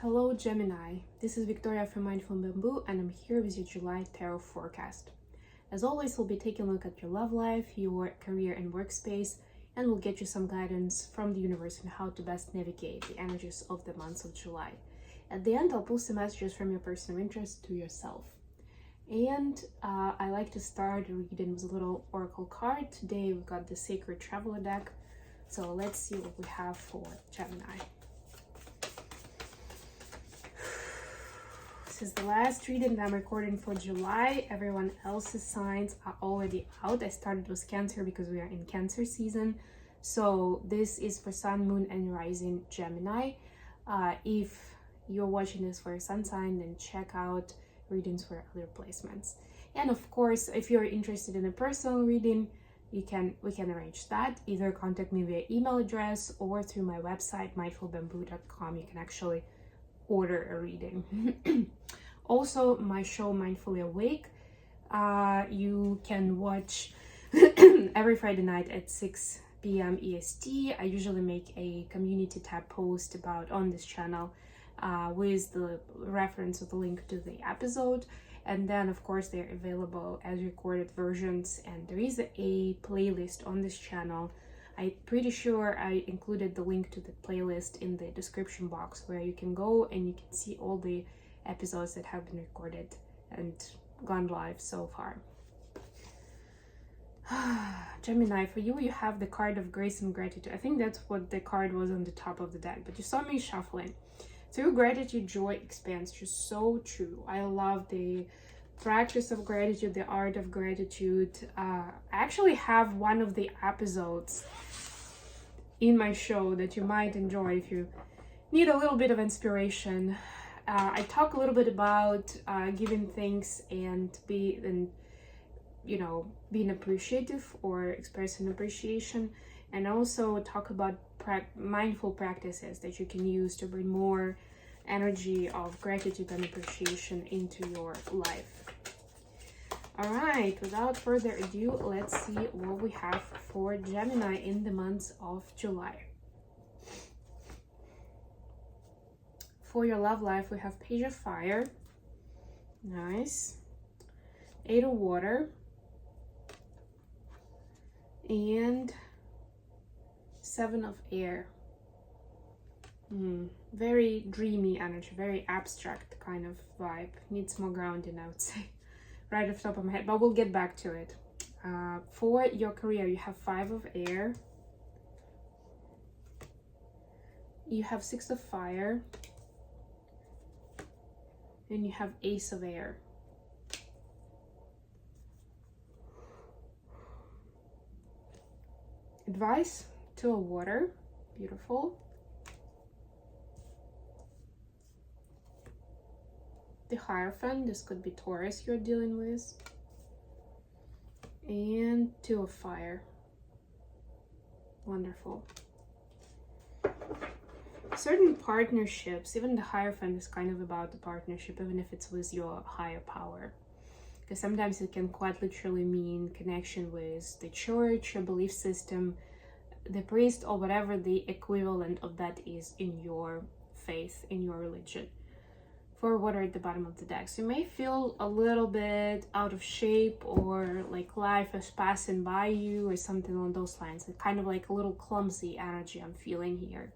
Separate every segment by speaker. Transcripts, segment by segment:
Speaker 1: Hello Gemini, this is Victoria from Mindful Bamboo and I'm here with your July Tarot Forecast. As always, we'll be taking a look at your love life, your career and workspace, and we'll get you some guidance from the universe on how to best navigate the energies of the months of July. At the end, I'll pull some messages from your personal interest to yourself. And I like to start reading with a little oracle card. Today we've got the Sacred Traveler deck. So let's see what we have for Gemini. This is the last reading that I'm recording for July. Everyone else's signs are already out. I started with Cancer because we are in Cancer season. So this is for Sun, Moon, and Rising Gemini. If you're watching this for a sun sign, then check out readings for other placements. And of course, if you're interested in a personal reading, we can arrange that. Either contact me via email address or through my website, mindfulbamboo.com. You can actually order a reading. Also, my show Mindfully Awake, you can watch every Friday night at 6 p.m. EST. I usually make a community tab post on this channel with the reference of the link to the episode. And then, of course, they're available as recorded versions. And there is a playlist on this channel. I'm pretty sure I included the link to the playlist in the description box, where you can go and you can see all the episodes that have been recorded and gone live so far. Gemini, for you have the card of grace and gratitude. I think that's what the card was on the top of the deck, but you saw me shuffling. Through gratitude, joy expands. Just so true. I love the practice of gratitude, the art of gratitude. I actually have one of the episodes in my show that you might enjoy if you need a little bit of inspiration. I talk a little bit about giving thanks and being appreciative or expressing appreciation, and also talk about mindful practices that you can use to bring more energy of gratitude and appreciation into your life. All right, without further ado, let's see what we have for Gemini in the months of July. For your love life, we have Page of Fire, nice, 8 of Water, and 7 of Air. Very dreamy energy, very abstract kind of vibe. Needs more grounding, I would say, right off the top of my head, but we'll get back to it. For your career, you have 5 of Air, you have 6 of Fire, and you have Ace of Air. Advice, 2 of Water, beautiful. The Hierophant, this could be Taurus you're dealing with. And 2 of Fire. Wonderful. Certain partnerships, even the Hierophant is kind of about the partnership, even if it's with your higher power. Because sometimes it can quite literally mean connection with the church, your belief system, the priest, or whatever the equivalent of that is in your faith, in your religion. For Water at the bottom of the deck, so you may feel a little bit out of shape, or like life is passing by you or something along those lines. It's kind of like a little clumsy energy I'm feeling here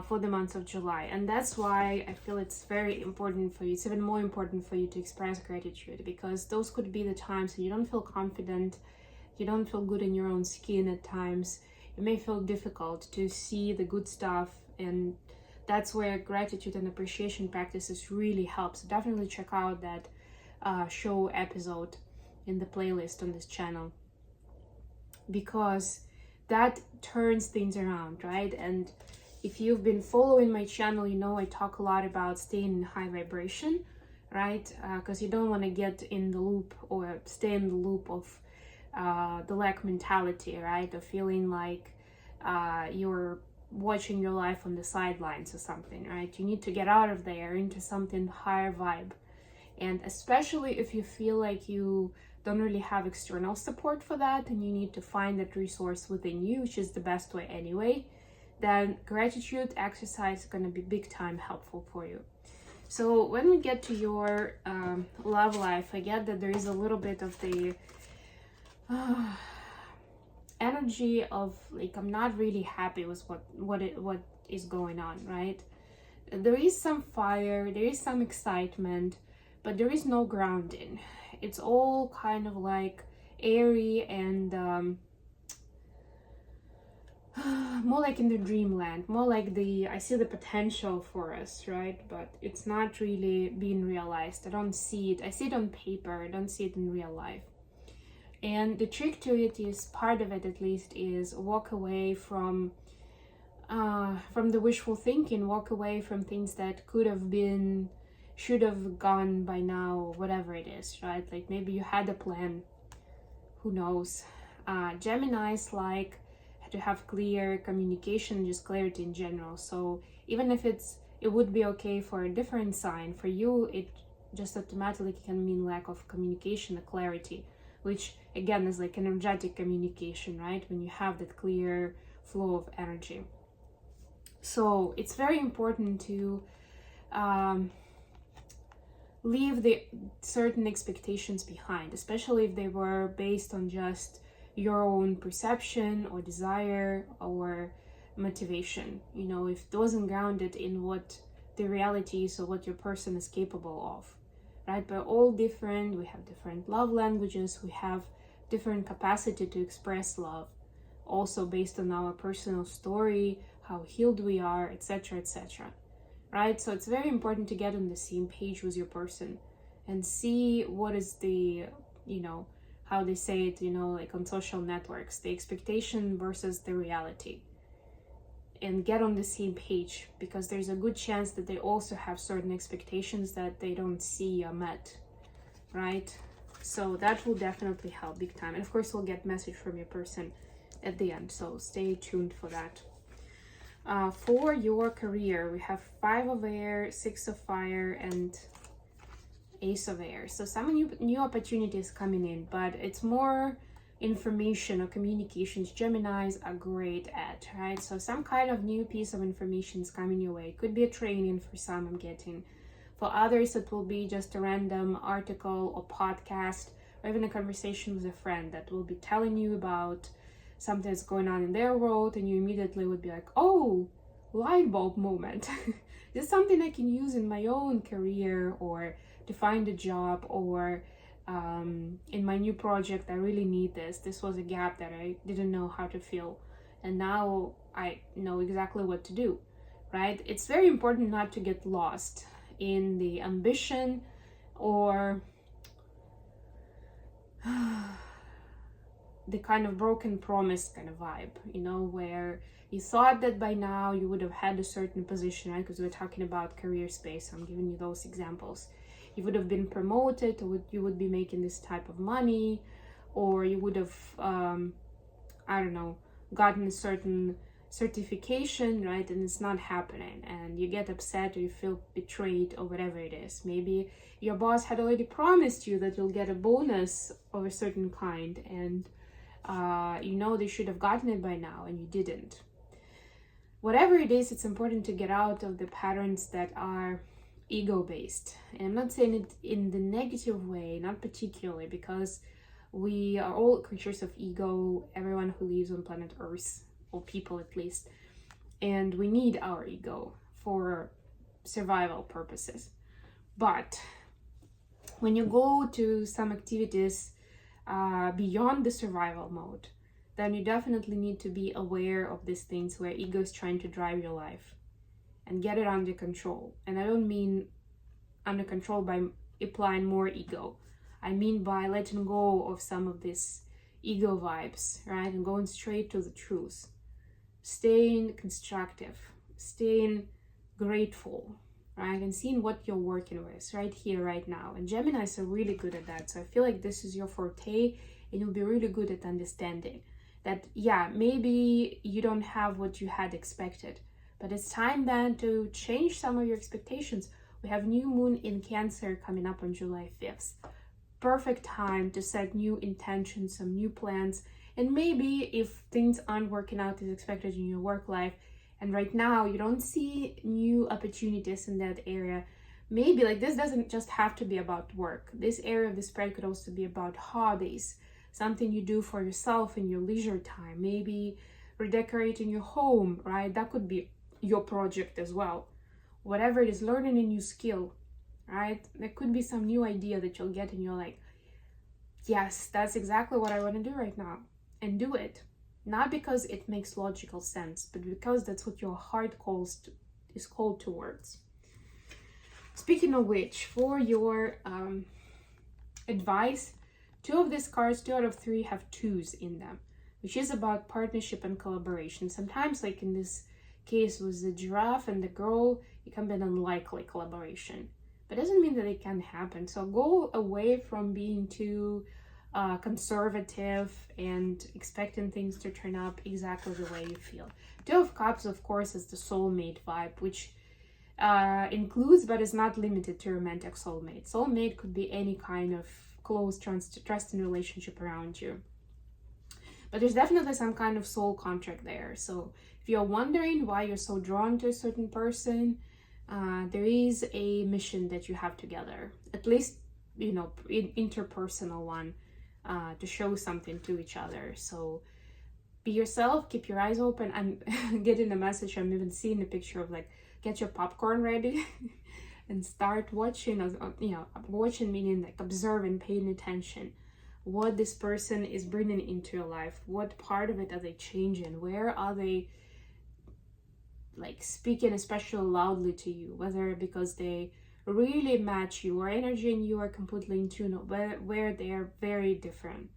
Speaker 1: for the month of July. And that's why I feel it's very important for you, it's even more important for you to express gratitude, because those could be the times when you don't feel confident, you don't feel good in your own skin at times. It may feel difficult to see the good stuff, and that's where gratitude and appreciation practices really help. So definitely check out that show episode in the playlist on this channel, because that turns things around, right? And if you've been following my channel, you know I talk a lot about staying in high vibration, right? Because you don't want to get in the loop or stay in the loop of the lack mentality, right? Of feeling like you're watching your life on the sidelines or something, right? You need to get out of there into something higher vibe. And especially if you feel like you don't really have external support for that, and you need to find that resource within you, which is the best way anyway, then gratitude exercise is going to be big time helpful for you. So when we get to your love life, I get that there is a little bit of the energy of like, I'm not really happy with what is going on, right? There is some fire, there is some excitement, but there is no grounding. It's all kind of like airy and more like in the dreamland, more like I see the potential for us, right? But it's not really being realized. I don't see it. I see it on paper. I don't see it in real life. And the trick to it is, part of it at least, is walk away from the wishful thinking, walk away from things that could have been, should have gone by now, whatever it is, right? Like maybe you had a plan, who knows? Geminis like to have clear communication, just clarity in general. So even if it would be okay for a different sign, for you it just automatically can mean lack of communication, a clarity, which again is like energetic communication, right? When you have that clear flow of energy. So it's very important to leave the certain expectations behind, especially if they were based on just your own perception or desire or motivation. You know, if it wasn't grounded in what the reality is or what your person is capable of, right? We're all different. We have different love languages. We have different capacity to express love, also based on our personal story, how healed we are, etc., etc. Right? So it's very important to get on the same page with your person and see what is the, you know, how they say it, you know, like on social networks, the expectation versus the reality, and get on the same page, because there's a good chance that they also have certain expectations that they don't see or met, right? So that will definitely help big time. And of course, we'll get message from your person at the end, so stay tuned for that. For your career, we have 5 of air, 6 of fire, and Ace of air. So some new opportunities coming in, but it's more information or communications Geminis are great at, right? So some kind of new piece of information is coming your way. It could be a training for some, I'm getting. For others, it will be just a random article or podcast, or even a conversation with a friend that will be telling you about something that's going on in their world, and you immediately would be like, oh, light bulb moment. This is something I can use in my own career, or to find a job, or in my new project. I really need this. This was a gap that I didn't know how to fill, and now I know exactly what to do, right? It's very important not to get lost in the ambition or the kind of broken promise kind of vibe, you know, where you thought that by now you would have had a certain position, right? Because we're talking about career space, I'm giving you those examples. You would have been promoted, or you would be making this type of money, or you would have, I don't know, gotten a certain certification, right? And it's not happening, and you get upset, or you feel betrayed, or whatever it is. Maybe your boss had already promised you that you'll get a bonus of a certain kind, and you know they should have gotten it by now, and you didn't. Whatever it is, it's important to get out of the patterns that are ego-based. And I'm not saying it in the negative way, not particularly, because we are all creatures of ego, everyone who lives on planet Earth, or people at least, and we need our ego for survival purposes. But when you go to some activities beyond the survival mode, then you definitely need to be aware of these things where ego is trying to drive your life, and get it under control. And I don't mean under control by applying more ego. I mean by letting go of some of these ego vibes, right? And going straight to the truth. Staying constructive, staying grateful, right? And seeing what you're working with right here, right now. And Geminis are really good at that. So I feel like this is your forte, and you'll be really good at understanding that, yeah, maybe you don't have what you had expected, but it's time then to change some of your expectations. We have new moon in Cancer coming up on July 5th. Perfect time to set new intentions, some new plans. And maybe if things aren't working out as expected in your work life, And right now, you don't see new opportunities in that area. Maybe like this doesn't just have to be about work. This area of the spread could also be about hobbies, something you do for yourself in your leisure time. Maybe redecorating your home, right? That could be your project as well. Whatever it is, learning a new skill, right? There could be some new idea that you'll get and you're like, yes, that's exactly what I want to do right now, and do it. Not because it makes logical sense, but because that's what your heart is called towards. Speaking of which, for your advice, 2 of these cards, 2 out of 3 have 2s in them, which is about partnership and collaboration. Sometimes, like in this case with the giraffe and the girl, it can be an unlikely collaboration, but it doesn't mean that it can happen. So go away from being too conservative and expecting things to turn up exactly the way you feel. 2 of Cups, of course, is the soulmate vibe, which includes but is not limited to romantic soulmate. Soulmate could be any kind of close, trusting relationship around you. But there's definitely some kind of soul contract there. So if you're wondering why you're so drawn to a certain person, there is a mission that you have together, at least, you know, interpersonal one, to show something to each other. So be yourself, keep your eyes open. I'm getting a message, I'm even seeing a picture of like, get your popcorn ready and start watching, you know, watching meaning like observing, paying attention. What this person is bringing into your life, what part of it are they changing, where are they like speaking especially loudly to you, whether because they really match your energy and you are completely in tune, where they are very different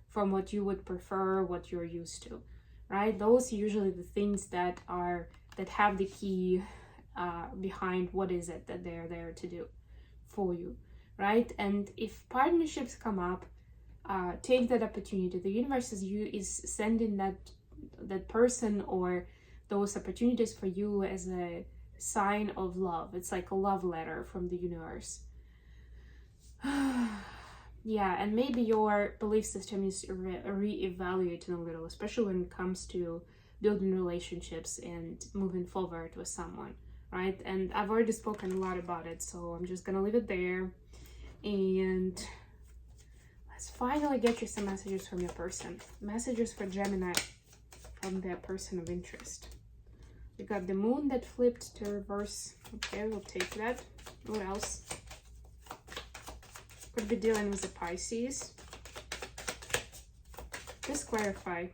Speaker 1: from what you would prefer, what you're used to, right? Those are usually the things that have the key behind what is it that they're there to do for you, right? And if partnerships come up, take that opportunity. The universe is sending that person or those opportunities for you as a sign of love. It's like a love letter from the universe. Yeah, and maybe your belief system is re-evaluating a little, especially when it comes to building relationships and moving forward with someone, right? And I've already spoken a lot about it, so I'm just gonna leave it there. And let's finally get you some messages from your person. Messages for Gemini from their person of interest. We got the moon that flipped to reverse. Okay, we'll take that. What else? Could be dealing with the Pisces. Just clarify.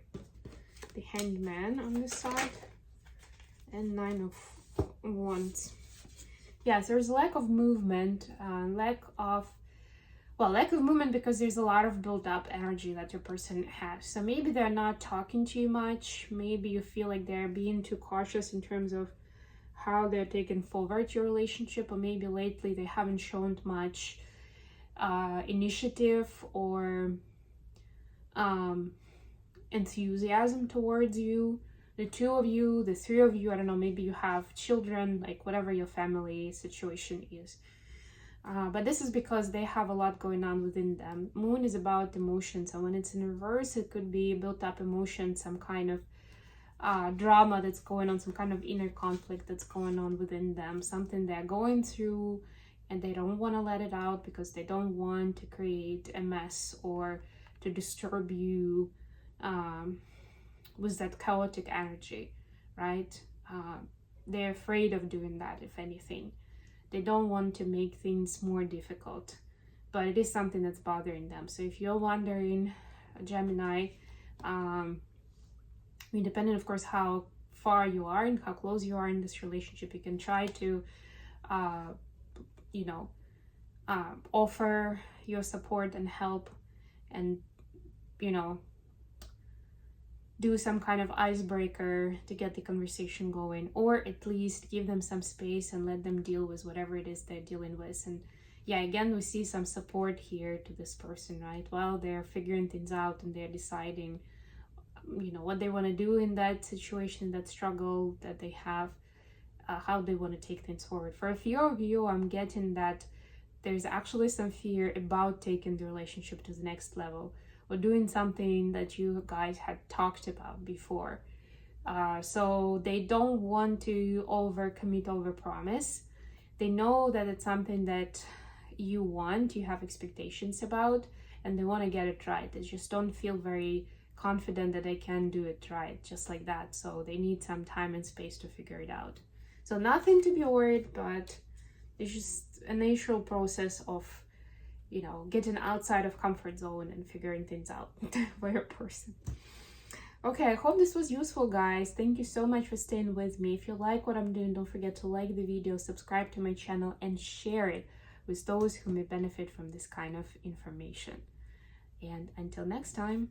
Speaker 1: The Hanged Man on this side. And 9 of Wands. Yes, there's lack of movement, lack of movement because there's a lot of built up energy that your person has. So maybe they're not talking to you much. Maybe you feel like they're being too cautious in terms of how they're taking forward your relationship, or maybe lately they haven't shown much initiative or enthusiasm towards you. The 2 of you, the 3 of you, I don't know, maybe you have children, like whatever your family situation is. But this is because they have a lot going on within them. Moon is about emotions, and when it's in reverse, it could be built up emotion, some kind of drama that's going on, some kind of inner conflict that's going on within them, something they're going through and they don't want to let it out because they don't want to create a mess or to disturb you with that chaotic energy, right? They're afraid of doing that, if anything. They don't want to make things more difficult, but it is something that's bothering them. So if you're wondering, Gemini, depending, of course, how far you are and how close you are in this relationship, you can try to, offer your support and help and, do some kind of icebreaker to get the conversation going, or at least give them some space and let them deal with whatever it is they're dealing with. And yeah, again, we see some support here to this person, right? While they're figuring things out and they're deciding, what they want to do in that situation, that struggle that they have, how they want to take things forward. For a few of you, I'm getting that there's actually some fear about taking the relationship to the next level, or doing something that you guys had talked about before. So they don't want to overcommit, overpromise. They know that it's something that you want, you have expectations about, and they want to get it right. They just don't feel very confident that they can do it right just like that. So they need some time and space to figure it out. So nothing to be worried, but it's just a natural process of, you know, getting outside of comfort zone and figuring things out for your person. Okay, I hope this was useful, guys. Thank you so much for staying with me. If you like what I'm doing, don't forget to like the video, subscribe to my channel, and share it with those who may benefit from this kind of information. And until next time.